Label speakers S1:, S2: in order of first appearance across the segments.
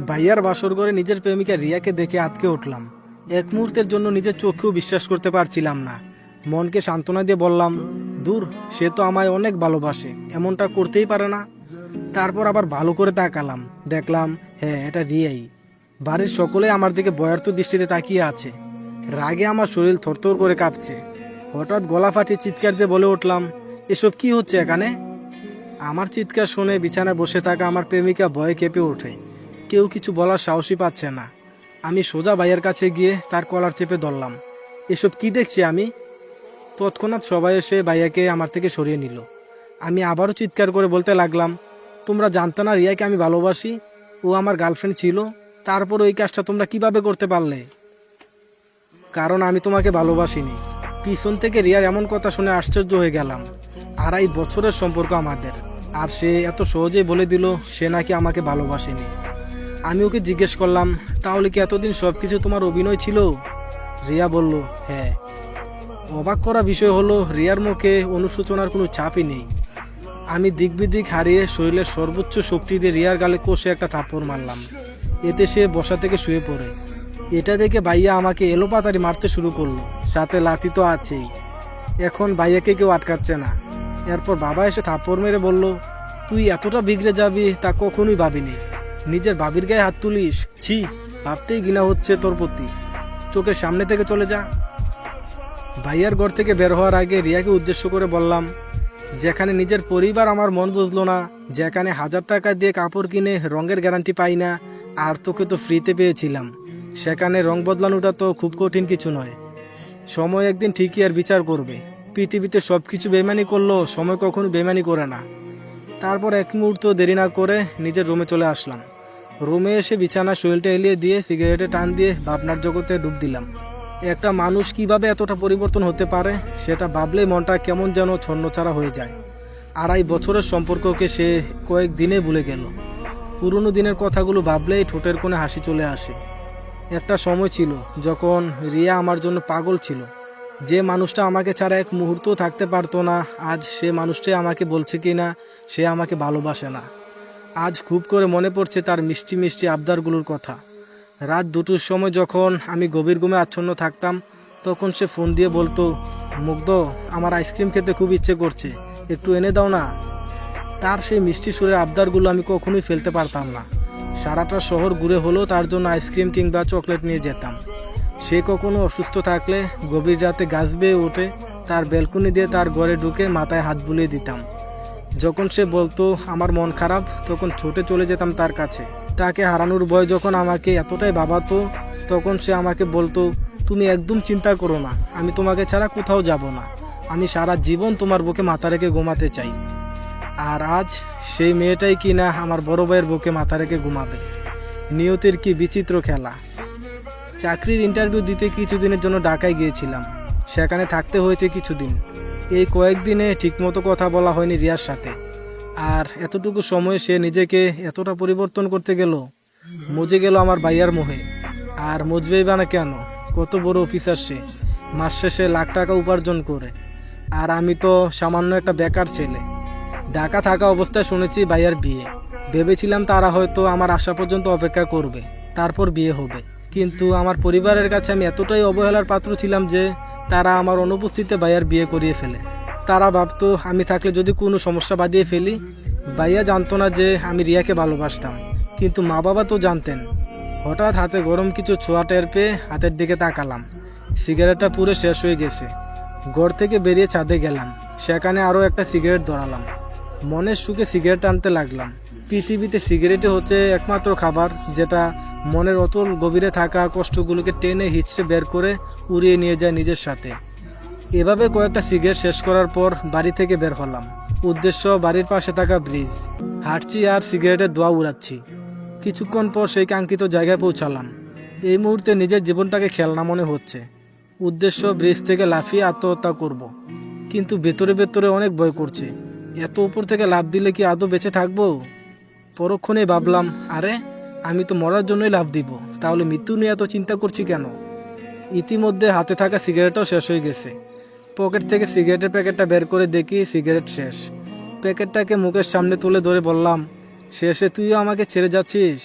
S1: ভাইয়ার বাসর ঘরে নিজের প্রেমিকা রিয়াকে দেখে আঁতকে উঠলাম। এক মুহূর্তের জন্য নিজের চোখেও বিশ্বাস করতে পারছিলাম না। মনকে সান্ত্বনা দিয়ে বললাম, দূর, সে তো আমায় অনেক ভালোবাসে, এমনটা করতেই পারে না। তারপর আবার ভালো করে তাকালাম, দেখলাম হ্যাঁ, এটা রিয়াই। বাড়ির সকলে আমার দিকে ভয়ার্থ দৃষ্টিতে তাকিয়ে আছে। রাগে আমার শরীর থরথর করে কাঁপছে। হঠাৎ গলা ফাটিয়ে চিৎকার দিয়ে বলে উঠলাম, এসব কি হচ্ছে এখানে? আমার চিৎকার শুনে বিছানায় বসে থাকা আমার প্রেমিকা ভয়ে কেঁপে ওঠে। কেউ কিছু বলার সাহসই পাচ্ছে না। আমি সোজা ভাইয়ের কাছে গিয়ে তার কলার চেপে ধরলাম। এসব কি দেখছি আমি? তৎক্ষণাৎ সবাই এসে ভাইয়াকে আমার থেকে সরিয়ে নিল। আমি আবারও চিৎকার করে বলতে লাগলাম, তোমরা জানতো না রিয়াকে আমি ভালোবাসি? ও আমার গার্লফ্রেন্ড ছিল, তারপর ওই কাজটা তোমরা কিভাবে করতে পারলে? কারণ আমি তোমাকে ভালোবাসিনি। পিছন থেকে রিয়ার এমন কথা শুনে আশ্চর্য হয়ে গেলাম। 2.5 বছরের সম্পর্ক আমাদের, আর সে এত সহজেই বলে দিল সে নাকি আমাকে ভালোবাসেনি। আমি ওকে জিজ্ঞেস করলাম, তাহলে কি এতদিন সবকিছু তোমার অভিনয় ছিল? রিয়া বলল, হ্যাঁ। অবাক করা বিষয় হলো, রিয়ার মুখে অনুশোচনার কোনো ছাপই নেই। আমি দিক হারিয়ে শরীরের সর্বোচ্চ শক্তি দিয়ে রিয়ার গালে কষে একটা থাপ্পড় মারলাম। এতে সে বসা থেকে শুয়ে পড়ে। এটা দেখে ভাইয়া আমাকে এলোপাতাড়ি মারতে শুরু করলো, সাথে লাথি তো আছেই। এখন ভাইয়াকে কেউ আটকাচ্ছে না। এরপর বাবা এসে থাপ্পড় মেরে বলল, তুই এতটা বিগড়ে যাবি তা কখনোই ভাবিনি। নিজের ভাবির গায়ে হাত তুলিস, ছি, ভাবতেই ঘৃণা হচ্ছে তোর প্রতি। চোখের সামনে থেকে চলে যা। ভাইয়ার ঘর থেকে বের হওয়ার আগে রিয়াকে উদ্দেশ্য করে বললাম, যেখানে নিজের পরিবার আমার মন বুঝলো না, যেখানে 1000 টাকা দিয়ে কাপড় কিনে রঙের গ্যারান্টি পাই না, আর তোকে তো ফ্রিতে পেয়েছিলাম, সেখানে রং বদলানোটা তো খুব কঠিন কিছু নয়। সময় একদিন ঠিকই আর বিচার করবে। পৃথিবীতে সব কিছু বেমানি করলেও সময় কখনো বেমানি করে না। তারপর এক মুহূর্ত দেরি না করে নিজের রুমে চলে আসলাম। রুমে এসে বিছানায় শরীরটা এলিয়ে দিয়ে সিগারেটে টান দিয়ে ভাবনার জগতে ডুব দিলাম। একটা মানুষ কিভাবে এতটা পরিবর্তন হতে পারে সেটা ভাবলেই মনটা কেমন যেন ছন্নছাড়া হয়ে যায়। 2.5 বছরের সম্পর্ককে সে কয়েকদিনে ভুলে গেল। পুরনো দিনের কথাগুলো ভাবলেই ঠোঁটের কোণে হাসি চলে আসে। একটা সময় ছিল যখন রিয়া আমার জন্য পাগল ছিল। যে মানুষটা আমাকে ছাড়া এক মুহূর্তও থাকতে পারতো না, আজ সে মানুষটাই আমাকে বলছে কি না সে আমাকে ভালোবাসে না। আজ খুব করে মনে পড়ছে তার মিষ্টি মিষ্টি আবদারগুলোর কথা। রাত 2টোর সময় যখন আমি গভীর ঘুমে আচ্ছন্ন থাকতাম, তখন সে ফোন দিয়ে বলতো, মুগ্ধ, আমার আইসক্রিম খেতে খুব ইচ্ছে করছে, একটু এনে দাও না। তার সেই মিষ্টি সুরের আবদারগুলো আমি কখনোই ফেলতে পারতাম না। সারাটা শহর ঘুরে হলেও তার জন্য আইসক্রিম কিংবা চকলেট নিয়ে যেতাম। সে কখনো অসুস্থ থাকলে গভীর রাতে গাছ বেয়ে উঠে তার ব্যালকনি দিয়ে তার ঘরে ঢুকে মাথায় হাত বুলিয়ে দিতাম। যখন সে বলতো আমার মন খারাপ, তখন ছুটে চলে যেতাম তার কাছে। তাকে হারানোর ভয় যখন আমাকে এতটাই ভাবাতো, তখন সে আমাকে বলতো, তুমি একদম চিন্তা করো না, আমি তোমাকে ছাড়া কোথাও যাব না, আমি সারা জীবন তোমার বুকে মাথা রেখে ঘুমাতে চাই। আর আজ সেই মেয়েটাই কিনা আমার বড় ভাইয়ের বুকে মাথা রেখে ঘুমাবে। নিয়তির কি বিচিত্র খেলা। চাকরির ইন্টারভিউ দিতে কিছুদিনের জন্য ঢাকায় গিয়েছিলাম। সেখানে থাকতে হয়েছে কিছুদিন। এই কয়েকদিনে ঠিকমতো কথা বলা হয়নি রিয়ার সাথে। আর এতটুকু সময়ে সে নিজেকে এতটা পরিবর্তন করতে গেল, মজে গেল আমার ভাইয়ার মোহে। আর মজবেই বা না কেন, কত বড় অফিসার সে, মাস শেষে লাখ টাকা উপার্জন করে। আর আমি তো সামান্য একটা বেকার ছেলে। ঢাকা থাকা অবস্থায় শুনেছি ভাইয়ার বিয়ে। ভেবেছিলাম তারা হয়তো আমার আসা পর্যন্ত অপেক্ষা করবে, তারপর বিয়ে হবে। কিন্তু আমার পরিবারের কাছে আমি এতটাই অবহেলার পাত্র ছিলাম যে তারা আমার অনুপস্থিতিতে ভাইয়ার বিয়ে করিয়ে ফেলে। তারা ভাবতো আমি থাকলে যদি কোনো সমস্যা বাঁধিয়ে ফেলি। ভাইয়া জানতো না যে আমি রিয়াকে ভালোবাসতাম, কিন্তু মা বাবা তো জানতেন। হঠাৎ হাতে গরম কিছু ছোঁয়া টের পেয়ে হাতের দিকে তাকালাম। সিগারেটটা পুরো শেষ হয়ে গেছে। ঘর থেকে বেরিয়ে ছাদে গেলাম, সেখানে আরও একটা সিগারেট ধরালাম। মনের সুখে সিগারেট টানতে লাগলাম। পৃথিবীতে সিগারেটে হচ্ছে একমাত্র খাবার যেটা মনের অতল গভীরে থাকা কষ্টগুলোকে টেনে হিচড়ে বের করে উড়িয়ে নিয়ে যায় নিজের সাথে। এভাবে কয়েকটা সিগারেট শেষ করার পর বাড়ি থেকে বের হলাম। উদ্দেশ্য বাড়ির পাশে থাকা ব্রিজ। হাঁটছি আর সিগারেটের ধোঁয়া উড়াচ্ছি। কিছুক্ষণ পর সেই কাঙ্ক্ষিত জায়গায় পৌঁছালাম। এই মুহূর্তে নিজের জীবনটাকে খেলনা মনে হচ্ছে। উদ্দেশ্য ব্রিজ থেকে লাফিয়ে আত্মহত্যা করব। কিন্তু ভেতরে ভেতরে অনেক ভয় করছে। এত উপর থেকে লাফ দিলে কি আদৌ বেঁচে থাকবো? পরক্ষণে ভাবলাম, আরে আমি তো মরার জন্যই লাফ দিব, তাহলে মৃত্যু নিয়ে এত চিন্তা করছি কেন? ইতিমধ্যে হাতে থাকা সিগারেটও শেষ হয়ে গেছে। পকেট থেকে সিগারেটের প্যাকেটটা বের করে দেখি সিগারেট শেষ। প্যাকেটটাকে মুখের সামনে তুলে ধরে বললাম, শেষে তুইও আমাকে ছেড়ে যাচ্ছিস?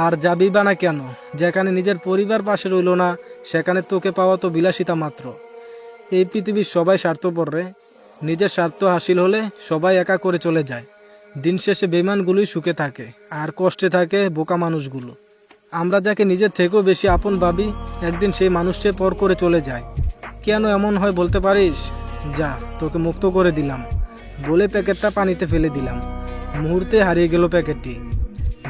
S1: আর যাবি বা না কেন? যেখানে নিজের পরিবার পাশে রইল না, সেখানে তোকে পাওয়া তো বিলাসিতা মাত্র। এই পৃথিবীর সবাই স্বার্থপর রে। নিজের স্বার্থ হাসিল হলে সবাই একা করে চলে যায়। দিন শেষে বেইমানগুলোই সুখে থাকে, আর কষ্টে থাকে বোকা মানুষগুলো। আমরা যাকে নিজের থেকেও বেশি আপন ভাবি, একদিন সেই মানুষকে পর করে চলে যায়। কেন এমন হয় বলতে পারিস? যা, তোকে মুক্ত করে দিলাম বলে প্যাকেটটা পানিতে ফেলে দিলাম। মুহূর্তে হারিয়ে গেল প্যাকেটটি।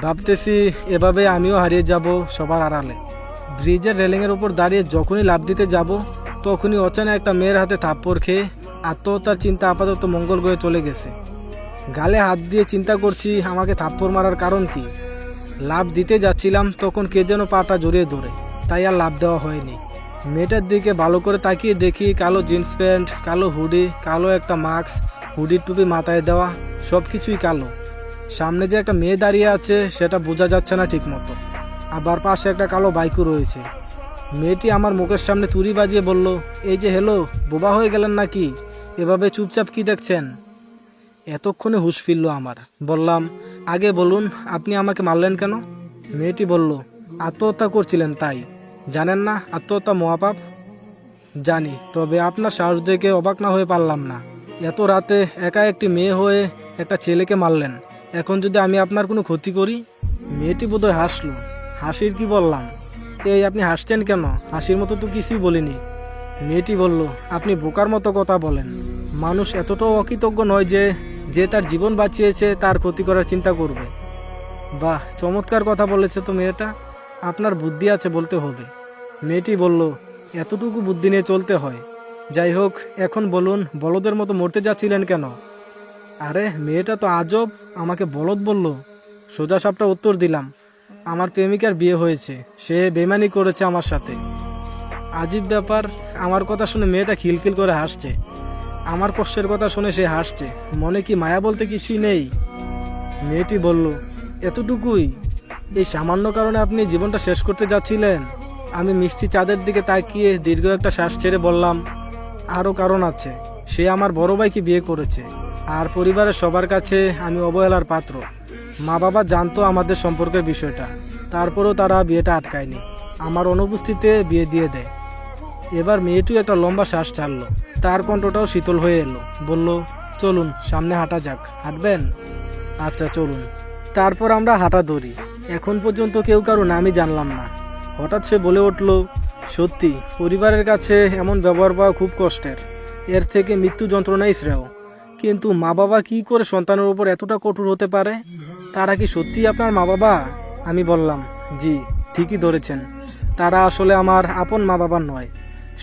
S1: ভাবতেছি এভাবে আমিও হারিয়ে যাব সবার আড়ালে। ব্রিজের রেলিংয়ের উপর দাঁড়িয়ে যখনই লাফ দিতে যাব, তখনই অচানা একটা মেয়ের হাতে থাপ্পড় খেয়ে আত্মহত্যার চিন্তা আপাতত মঙ্গল গ্রহে চলে গেছে। গালে হাত দিয়ে চিন্তা করছি আমাকে থাপ্পড় মারার কারণ কি। লাফ দিতে যাচ্ছিলাম, তখন কে যেন পাটা জড়িয়ে ধরে, তাই আর লাফ দেওয়া হয়নি। মেয়েটার দিকে ভালো করে তাকিয়ে দেখি কালো জিন্স প্যান্ট, কালো হুডি, কালো একটা মাস্ক, হুডির টুপি মাথায় দেওয়া, সব কিছুই কালো। সামনে যে একটা মেয়ে দাঁড়িয়ে আছে সেটা বোঝা যাচ্ছে না ঠিক মতো। আবার পাশে একটা কালো বাইকও রয়েছে। মেয়েটি আমার মুখের সামনে তুড়ি বাজিয়ে বলল, এই যে হ্যালো, বোবা হয়ে গেলেন নাকি? এভাবে চুপচাপ কি দেখছেন? এতক্ষণে হুঁশ ফিরল আমার। বললাম, আগে বলুন আপনি আমাকে মারলেন কেন? মেয়েটি বলল, আত্মহত্যা করছিলেন তাই। জানেন না আত্মহত্যা মহাপাপ? জানি, তবে আপনার সাহস দেখে অবাক না হয়ে পারলাম না। এত রাতে একা একটি মেয়ে হয়ে একটা ছেলেকে মারলেন। এখন যদি আমি আপনার কোনো ক্ষতি করি? মেয়েটি বোধহয় হাসলো। হাসির কি বললাম? এই আপনি হাসছেন কেন? হাসির মতো তো কিছুই বলিনি। মেয়েটি বলল, আপনি বোকার মতো কথা বলেন। মানুষ এতটাও অকৃতজ্ঞ নয় যে যে তার জীবন বাঁচিয়েছে তার ক্ষতি করার চিন্তা করবে। বাহ, চমৎকার কথা বলেছে তো মেয়েটা। আপনার বুদ্ধি আছে বলতে হবে। মেয়েটি বলল, এতটুকু বুদ্ধি নিয়ে চলতে হয়। যাই হোক, এখন বলুন বলদের মতো মরতে যাচ্ছিলেন কেন? আরে মেয়েটা তো আজব, আমাকে বলদ বলল। সোজা সাপটা উত্তর দিলাম, আমার প্রেমিকার বিয়ে হয়েছে, সে বেমানি করেছে আমার সাথে। আজীব ব্যাপার, আমার কথা শুনে মেয়েটা খিলখিল করে হাসছে। আমার কষ্টের কথা শুনে সে হাসছে। মনে কি মায়া বলতে কিছুই নেই? মেয়েটি বলল, এতটুকুই? এই সামান্য কারণে আপনি জীবনটা শেষ করতে যাচ্ছিলেন? আমি মিষ্টি চাঁদের দিকে তাকিয়ে দীর্ঘ একটা শ্বাস ছেড়ে বললাম, আরও কারণ আছে। সে আমার বড় ভাইকে বিয়ে করেছে, আর পরিবারের সবার কাছে আমি অবহেলার পাত্র। মা বাবা জানতো আমাদের সম্পর্কের বিষয়টা, তারপরেও তারা বিয়েটা আটকায়নি, আমার অনুপস্থিতিতে বিয়ে দিয়ে দেয়। এবার মেয়েটিও একটা লম্বা শ্বাস ছাড়লো, তার কণ্ঠটাও শীতল হয়ে এলো। বলল, চলুন সামনে হাঁটা যাক। হাঁটবেন? আচ্ছা চলুন। তারপর আমরা হাঁটা ধরি। এখন পর্যন্ত কেউ কারো নামই জানলাম না। হঠাৎ সে বলে উঠল, সত্যি পরিবারের কাছে এমন ব্যবহার পাওয়া খুব কষ্টের, এর থেকে মৃত্যু যন্ত্রণাই শ্রেয়। কিন্তু মা বাবা কি করে সন্তানের উপর এতটা কঠোর হতে পারে? তারা কি সত্যি আপনার মা বাবা? আমি বললাম, জি, ঠিকই ধরেছেন। তারা আসলে আমার আপন মা বাবা নয়।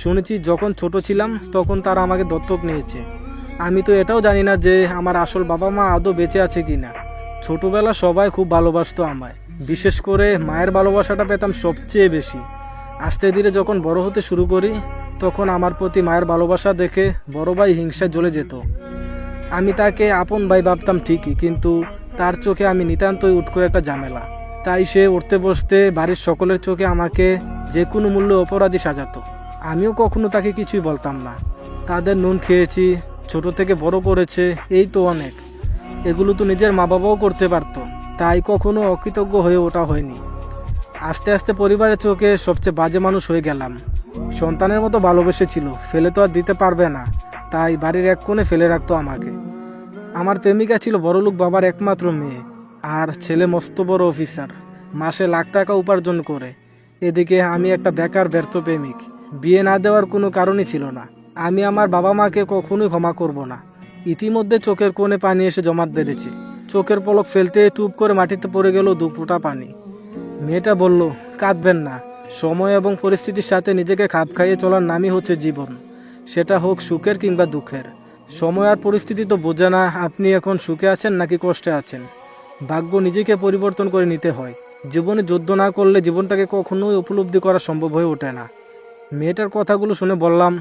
S1: শুনেছি যখন ছোট ছিলাম তখন তারা আমাকে দত্তক নিয়েছে। আমি তো এটাও জানি না যে আমার আসল বাবা মা আদৌ বেঁচে আছে কিনা। ছোটবেলা সবাই খুব ভালোবাসতো আমায়, বিশেষ করে মায়ের ভালোবাসাটা পেতাম সবচেয়ে বেশি। আস্তে ধীরে যখন বড় হতে শুরু করি, তখন আমার প্রতি মায়ের ভালোবাসা দেখে বড় ভাই হিংসায় জ্বলে যেত। আমি তাকে আপন ভাই ভাবতাম ঠিকই, কিন্তু তার চোখে আমি নিতান্তই উটকো একটা ঝামেলা। তাই সে উঠতে বসতে বাড়ির সকলের চোখে আমাকে যে কোনো মূল্যে অপরাধী সাজাতো। আমিও কখনো তাকে কিছুই বলতাম না। তাদের নুন খেয়েছি, ছোট থেকে বড় করেছে, এই তো অনেক। এগুলো তো নিজের মা বাবাও করতে পারতো, তাই কখনো অকৃতজ্ঞ হয়ে ওঠা হয়নি। আস্তে আস্তে পরিবারের চোখে সবচেয়ে বাজে মানুষ হয়ে গেলাম। সন্তানের মতো ভালোবেসেছিল, ফেলে তো আর দিতে পারবে না, তাই বাড়ির এক কোণে ফেলে রাখতো আমাকে। আমার প্রেমিকা ছিল বড়লোক বাবার একমাত্র মেয়ে, আর ছেলে মস্ত বড় অফিসার, মাসে লাখ টাকা উপার্জন করে। এদিকে আমি একটা বেকার ব্যর্থ প্রেমিক। বিয়ে না দেওয়ার কোনো কারণই ছিল না। আমি আমার বাবা মাকে কখনোই ক্ষমা করব না। ইতিমধ্যে চোখের কোণে পানি এসে জমাট বেঁধেছে। চোখের পলক ফেলতে টুপ করে মাটিতে পড়ে গেল 2 ফোঁটা পানি। মেয়েটা বলল, কাঁদবেন না। সময় এবং পরিস্থিতির সাথে নিজেকে খাপ খাইয়ে চলার নামই হচ্ছে জীবন, সেটা হোক সুখের কিংবা দুঃখের। সময় আর পরিস্থিতি তো বোঝে না আপনি এখন সুখে আছেন নাকি কষ্টে আছেন। ভাগ্য নিজেকে পরিবর্তন করে নিতে হয়। জীবনে যুদ্ধ না করলে জীবনটাকে কখনোই উপলব্ধি করা সম্ভব হয়ে ওঠে না। মেয়েটার কথাগুলো শুনে বললাম,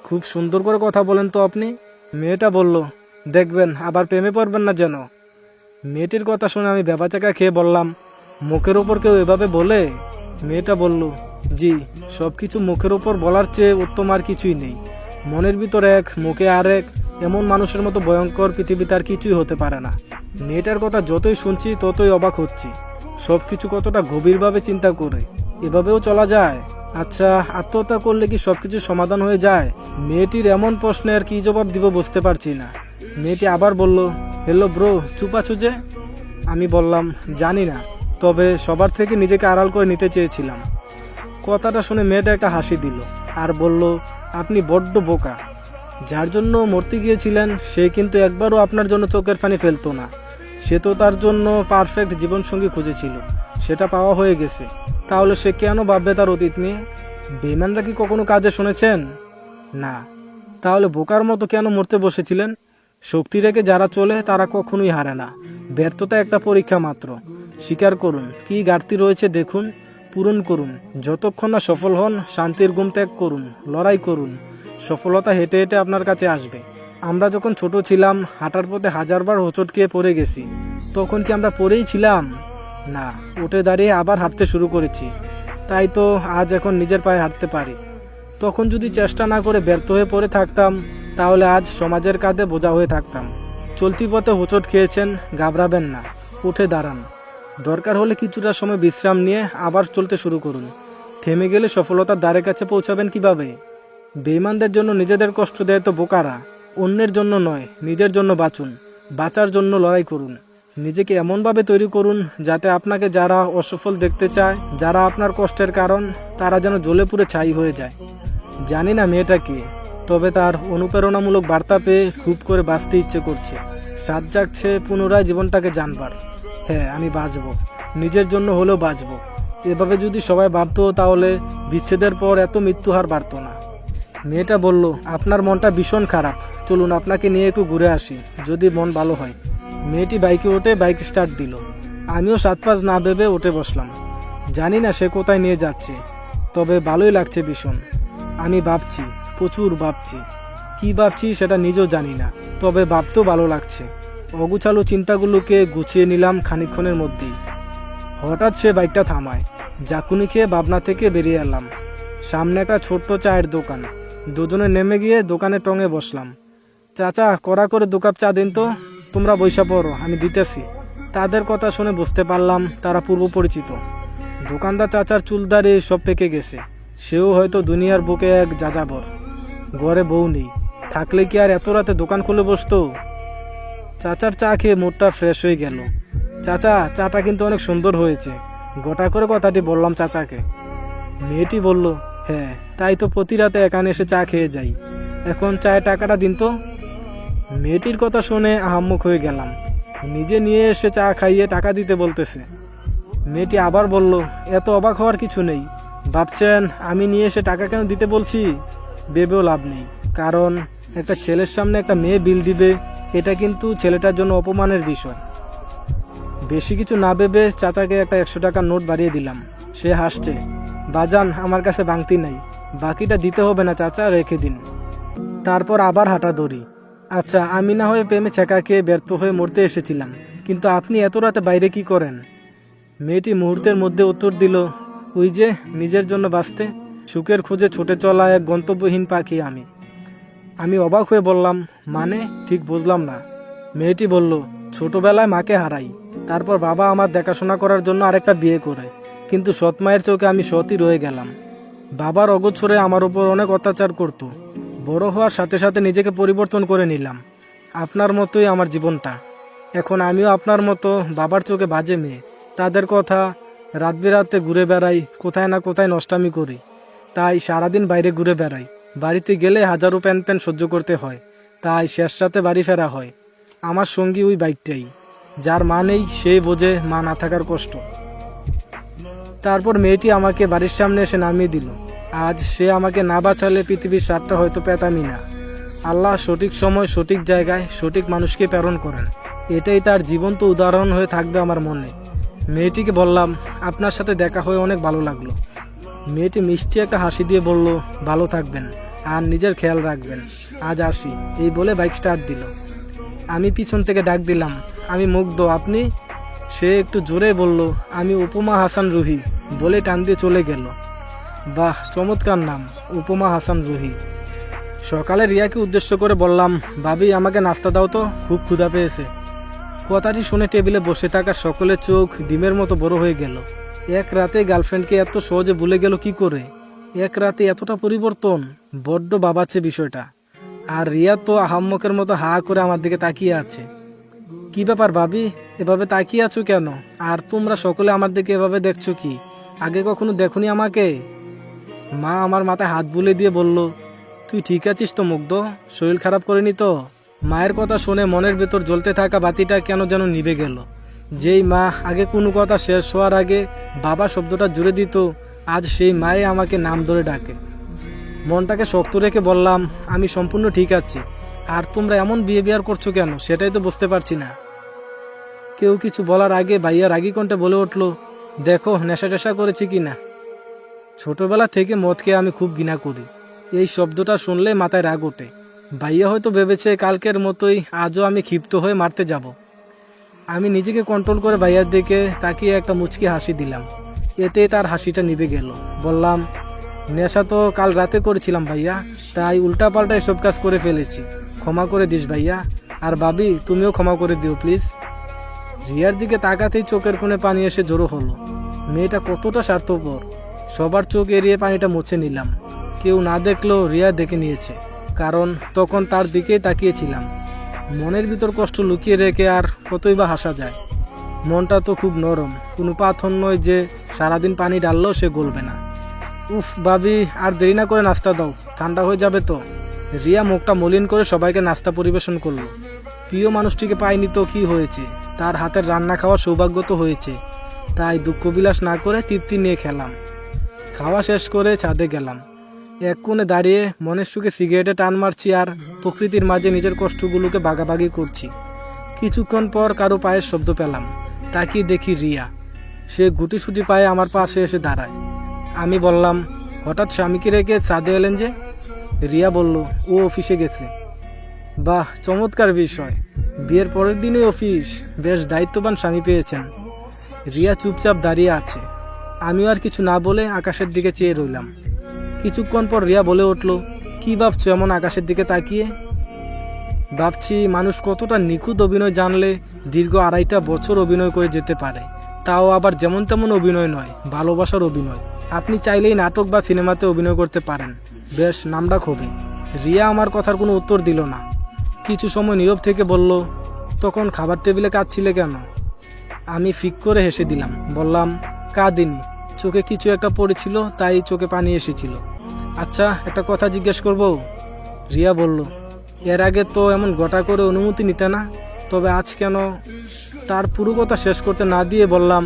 S1: খুব সুন্দর করে কথা বলেন তো আপনি। মেয়েটা বলল, দেখবেন আবার প্রেমে পড়বেন না যেন। মেয়েটির কথা শুনে আমি ভ্যাবাচাকা খেয়ে বললাম, মুখের ওপর কেউ এভাবে বলে? মেয়েটা বলল, জি, সব কিছু মুখের ওপর বলার চেয়ে উত্তম আর কিছুই নেই। মনের ভিতর এক, মুখে আরেক, এমন মানুষের মতো ভয়ঙ্কর পৃথিবীতে আর কিছুই হতে পারে না। মেয়েটার কথা যতই শুনছি ততই অবাক হচ্ছি। সব কিছু কতটা গভীরভাবে চিন্তা করে। এভাবেও চলা যায়? আচ্ছা, আত্মহত্যা করলে কি সবকিছু সমাধান হয়ে যায়? মেয়েটির এমন প্রশ্নের কি জবাব দিব বুঝতে পারছি না। মেয়েটি আবার বলল, হ্যালো ব্রো, চুপ আছো যে? আমি বললাম, জানি না, তবে সবার থেকে নিজেকে আড়াল করে নিতে চেয়েছিলাম। কথাটা শুনে মেয়েটা একটা হাসি দিল আর বলল, আপনি বড্ড বোকা। যার জন্য মরতে গিয়েছিলেন সে কিন্তু একবারও আপনার জন্য চোখের পানি ফেলতো না। সে তো তার জন্য পারফেক্ট জীবনসঙ্গী খুঁজেছিল, সেটা পাওয়া হয়ে গেছে। তাহলে সে কেন ভাববে তার অতীত নিয়ে? বেঈমানরা কি কখনো কাজে শুনেছেন? না। তাহলে বোকার মতো কেন মরতে বসেছিলেন? শক্তি রেখে যারা চলে তারা কখনোই হারে না। ব্যর্থতা একটা পরীক্ষা মাত্র। স্বীকার করুন, কি ঘাটতি রয়েছে দেখুন, পূরণ করুন। যতক্ষণ না সফল হন, শান্তির ঘুম ত্যাগ করুন, লড়াই করুন। সফলতা হেঁটে হেঁটে আপনার কাছে আসবে। আমরা যখন ছোট ছিলাম, হাঁটার পথে হাজারবার হোঁচট খেয়ে পড়ে গেছি। তখন কি আমরা পড়েই ছিলাম? না, উঠে দাঁড়িয়ে আবার হাঁটতে শুরু করেছি। তাই তো আজ এখন নিজের পায়ে হাঁটতে পারি। তখন যদি চেষ্টা না করে ব্যর্থ হয়ে পড়ে থাকতাম, তাহলে আজ সমাজের কাঁধে বোঝা হয়ে থাকতাম। চলতি পথে হোঁচট খেয়েছেন, ঘাবড়াবেন না, উঠে দাঁড়ান। দরকার হলে কিছুটা সময় বিশ্রাম নিয়ে আবার চলতে শুরু করুন। থেমে গেলে সফলতার দ্বারের কাছে পৌঁছাবেন কিভাবে? বেঈমানদের জন্য নিজেদের কষ্ট দেয় তো বোকারা। অন্যের জন্য নয়, নিজের জন্য বাঁচুন। বাঁচার জন্য লড়াই করুন। নিজেকে এমনভাবে তৈরি করুন যাতে আপনাকে যারা অসফল দেখতে চায়, যারা আপনার কষ্টের কারণ, তারা যেন জ্বলে পুড়ে ছাই হয়ে যায়। জানি না মেয়েটা কে, তবে তার অনুপ্রেরণামূলক বার্তা পেয়ে খুব করে বাঁচতে ইচ্ছে করছে। সাত জাগছে পুনরায় জীবনটাকে জানবার। হ্যাঁ, আমি বাঁচবো, নিজের জন্য হলেও বাঁচবো। এভাবে যদি সবাই ভাবতো তাহলে বিচ্ছেদের পর এত মৃত্যুহার বাড়তো না। মেয়েটা বলল, আপনার মনটা ভীষণ খারাপ, চলুন আপনাকে নিয়ে একটু ঘুরে আসি, যদি মন ভালো হয়। মেয়েটি বাইকে উঠে বাইক স্টার্ট দিল। আমিও সাত পাঁচ না ভেবে উঠে বসলাম। জানি না সে কোথায় নিয়ে যাচ্ছে, তবে ভালোই লাগছে ভীষণ। আমি ভাবছি, প্রচুর ভাবছি। কি ভাবছি সেটা নিজেও জানি না, তবে ভাবতেও ভালো লাগছে। অগুছালো চিন্তাগুলোকে গুছিয়ে নিলাম খানিকক্ষণের মধ্যেই। হঠাৎ সে বাইকটা থামায়। জাকুনি খেয়ে ভাবনা থেকে বেরিয়ে এলাম। সামনে একটা ছোট্ট চায়ের দোকান। দুজনে নেমে গিয়ে দোকানে টঙে বসলাম। চাচা, কড়া করে 2 কাপ চা দিন তো। তোমরা বইসা পড়ো, আমি দিতেছি। তাদের কথা শুনে বুঝতে পারলাম তারা পূর্ব পরিচিত। দোকানদার চাচার চুলদারি সব পেকে গেছে। সেও হয়তো দুনিয়ার বুকে এক যাযাবর। ঘরে বউ নেই, থাকলে কি আর এত রাতে দোকান খুলে বসতো? চাচার চা খেয়ে মুডটা ফ্রেশ হয়ে গেল। চাচা, চাটা কিন্তু অনেক সুন্দর হয়েছে। গোটা করে কথাটি বললাম চাচাকে। মেয়েটি বলল, হ্যাঁ, তাই তো প্রতি রাতে এখানে এসে চা খেয়ে যাই। এখন চায়ের টাকাটা দিন তো। মেয়েটির কথা শুনে আহাম্মক হয়ে গেলাম। নিজে নিয়ে এসে চা খাইয়ে টাকা দিতে বলতেছে। মেয়েটি আবার বলল, এত অবাক হওয়ার কিছু নেই। ভাবছেন আমি নিয়ে এসে টাকা কেন দিতে বলছি? ভেবেও লাভ নেই, কারণ একটা ছেলের সামনে একটা মেয়ে বিল দিবে, এটা কিন্তু ছেলেটার জন্য অপমানের বিষয়। বেশি কিছু না ভেবে চাচাকে একটা 100 টাকার নোট বাড়িয়ে দিলাম। সে হাসছে। বাজান, আমার কাছে ভাঙতি নাই, বাকিটা দিতে হবে না চাচা, রেখে দিন। তারপর আবার হাঁটা ধরি। আচ্ছা, আমি না হয়ে প্রেমে ছেঁকা খেয়ে ব্যর্থ হয়ে মরতে এসেছিলাম, কিন্তু আপনি এত রাতে বাইরে কি করেন? মেয়েটি মুহূর্তের মধ্যে উত্তর দিল, ওই যে নিজের জন্য বাঁচতে, সুখের খোঁজে ছুটে চলা এক গন্তব্যহীন পাখি আমি। আমি অবাক হয়ে বললাম, মানে ঠিক বুঝলাম না। মেয়েটি বলল, ছোটবেলায় মাকে হারাই, তারপর বাবা আমার দেখাশোনা করার জন্য আরেকটা বিয়ে করে, কিন্তু সৎ মায়ের চোখে আমি সৎই রয়ে গেলাম। বাবার অগোছরে আমার উপর অনেক অত্যাচার করত। বড় হওয়ার সাথে সাথে নিজেকে পরিবর্তন করে নিলাম। আপনার মতোই আমার জীবনটা। এখন আমিও আপনার মতো বাবার চোখে বাজে মেয়ে। তাদের কথা, রাত বেরাতে ঘুরে বেড়াই, কোথায় না কোথায় নষ্টামি করি। তাই সারাদিন বাইরে ঘুরে বেড়াই। বাড়িতে গেলে হাজারো প্যান প্যান সহ্য করতে হয়, তাই শেষ রাতে বাড়ি ফেরা হয়। আমার সঙ্গী ওই বাইকটাই। যার মা নেই সেই বোঝে মা না থাকার কষ্ট। তারপর মেয়েটি আমাকে বাড়ির সামনে এসে নামিয়ে দিল। আজ সে আমাকে না বাঁচালে পৃথিবীর স্বাদটা হয়তো পেতামই না। আল্লাহ সঠিক সময় সঠিক জায়গায় সঠিক মানুষকে প্রেরণ করেন, এটাই তার জীবন্ত উদাহরণ হয়ে থাকবে আমার মনে। মেয়েটিকে বললাম, আপনার সাথে দেখা হয়ে অনেক ভালো লাগলো। মেয়েটি মিষ্টি একটা হাসি দিয়ে বলল, ভালো থাকবেন আর নিজের খেয়াল রাখবেন, আজ আসি। এই বলে বাইক স্টার্ট দিল। আমি পিছন থেকে ডাক দিলাম, আমি মুগ্ধ, আপনি? সে একটু জোরে বলল, আমি উপমা হাসান রুহি, বলে টান দিয়ে চলে গেল। বাহ, চমৎকার নাম, উপমা হাসান রুহি। সকালে রিয়াকে উদ্দেশ্য করে বললাম, ভাবি আমাকে নাস্তা দাও তো, খুব ক্ষুধা পেয়েছে। কথাটি শুনে টেবিলে বসে থাকা সকলের চোখ ডিমের মতো বড় হয়ে গেল। এক রাতে গার্লফ্রেন্ডকে এত সহজে ভুলে গেল কি করে? এক রাতে এতটা পরিবর্তন, বড্ড বাবাচ্ছে বিষয়টা। আর রিয়া তো আহাম্মকের মতো হা করে আমার দিকে তাকিয়ে আছে। কি ব্যাপার ভাবি, এভাবে তাকিয়ে আছো কেন? আর তোমরা সকলে আমার দিকে এভাবে দেখছো কি? আগে কখনো দেখোনি আমাকে? মা আমার মাথায় হাত বুলিয়ে দিয়ে বলল, তুই ঠিক আছিস তো মুগ্ধ? শরীর খারাপ করেনি তো? মায়ের কথা শুনে মনের ভেতর জ্বলতে থাকা বাতিটা কেন যেন নিভে গেল। যেই মা আগে কোনো কথা শেষ হওয়ার আগে বাবা শব্দটা জুড়ে দিত, আজ সেই মায়ে আমাকে নাম ধরে ডাকে। মনটাকে শক্ত রেখে বললাম, আমি সম্পূর্ণ ঠিক আছি। আর তোমরা এমন বিহেভিয়ার করছো কেন সেটাই তো বুঝতে পারছি না। কেউ কিছু বলার আগে ভাইয়া রাগী কণ্ঠে বলে উঠল, দেখো নেশা টেশা করেছি কি না। ছোটবেলা থেকে মদ খেয়ে আমি খুব ঘৃণা করি। এই শব্দটা শুনলে মাথায় রাগ ওঠে। ভাইয়া হয়তো ভেবেছে কালকের মতোই আজও আমি ক্ষিপ্ত হয়ে মারতে যাব। আমি নিজেকে কন্ট্রোল করে ভাইয়ার দিকে তাকিয়ে একটা মুচকি হাসি দিলাম। এতে তার হাসিটা নিভে গেল। বললাম, নেশা তো কাল রাতে করেছিলাম ভাইয়া, তাই উল্টাপাল্টা এসব কাজ করে ফেলেছি। ক্ষমা করে দিস ভাইয়া। আর ভাবি, তুমিও ক্ষমা করে দিও প্লিজ। রিয়ার দিকে তাকাতেই চোখের কোণে পানি এসে জড়ো হলো। মেয়েটা কতটা স্বার্থপর। সবার চোখ এড়িয়ে পানিটা মুছে নিলাম। কেউ না দেখলেও রিয়া দেখে নিয়েছে, কারণ তখন তার দিকেই তাকিয়েছিলাম। মনের ভিতর কষ্ট লুকিয়ে রেখে আর কতই বা হাসা যায়। মনটা তো খুব নরম, কোনো পাথর নয় যে সারাদিন পানি ডাললেও সে গলবে না। উফ ভাবি, আর দেরি না করে নাস্তা দাও, ঠান্ডা হয়ে যাবে তো। রিয়া মুখটা মলিন করে সবাইকে নাস্তা পরিবেশন করলো। প্রিয় মানুষটিকে পাইনি তো কি হয়েছে, তার হাতের রান্না খাওয়ার সৌভাগ্য তো হয়েছে। তাই দুঃখ বিলাস না করে তৃপ্তি নিয়ে খেলাম। খাওয়া শেষ করে ছাদে গেলাম। এক কোণে দাঁড়িয়ে মনের সুখে সিগারেটে টান মারছি আর প্রকৃতির মাঝে নিজের কষ্টগুলোকে ভাগাভাগি করছি। কিছুক্ষণ পর কারো পায়ের শব্দ পেলাম। তাকিয়ে দেখি রিয়া। সে গুটিসুটি পায়ে আমার পাশে এসে দাঁড়ায়। আমি বললাম, হঠাৎ স্বামীকে রেখে ছাদে এলেন যে? রিয়া বলল, ও অফিসে গেছে। বাহ, চমৎকার বিষয়। বিয়ের পরের দিনই অফিস, বেশ দায়িত্ববান স্বামী পেয়েছেন। রিয়া চুপচাপ দাঁড়িয়ে আছে। আমিও আর কিছু না বলে আকাশের দিকে চেয়ে রইলাম। কিছুক্ষণ পর রিয়া বলে উঠল, কি ভাবছো এমন আকাশের দিকে তাকিয়ে? ভাবছি মানুষ কতটা নিখুঁত অভিনয় জানলে দীর্ঘ 2.5 বছর অভিনয় করে যেতে পারে। তাও আবার যেমন তেমন অভিনয় নয়, ভালোবাসার অভিনয়। আপনি চাইলেই নাটক বা সিনেমাতে অভিনয় করতে পারেন, বেশ নামডাক হবে। রিয়া আমার কথার কোনো উত্তর দিল না। কিছু সময় নীরব থেকে বলল, তখন খাবার টেবিলে কাঁদছিলে কেন? আমি ফিক করে হেসে দিলাম। বললাম, কাঁদিনি, চোখে কিছু একটা পড়েছিল, তাই চোখে পানি এসেছিল। আচ্ছা, একটা কথা জিজ্ঞেস করব? রিয়া বলল, এর আগে তো এমন গোটা করে অনুমতি নিতে না, তবে আজ কেন? তার পুরো কথা শেষ করতে না দিয়ে বললাম,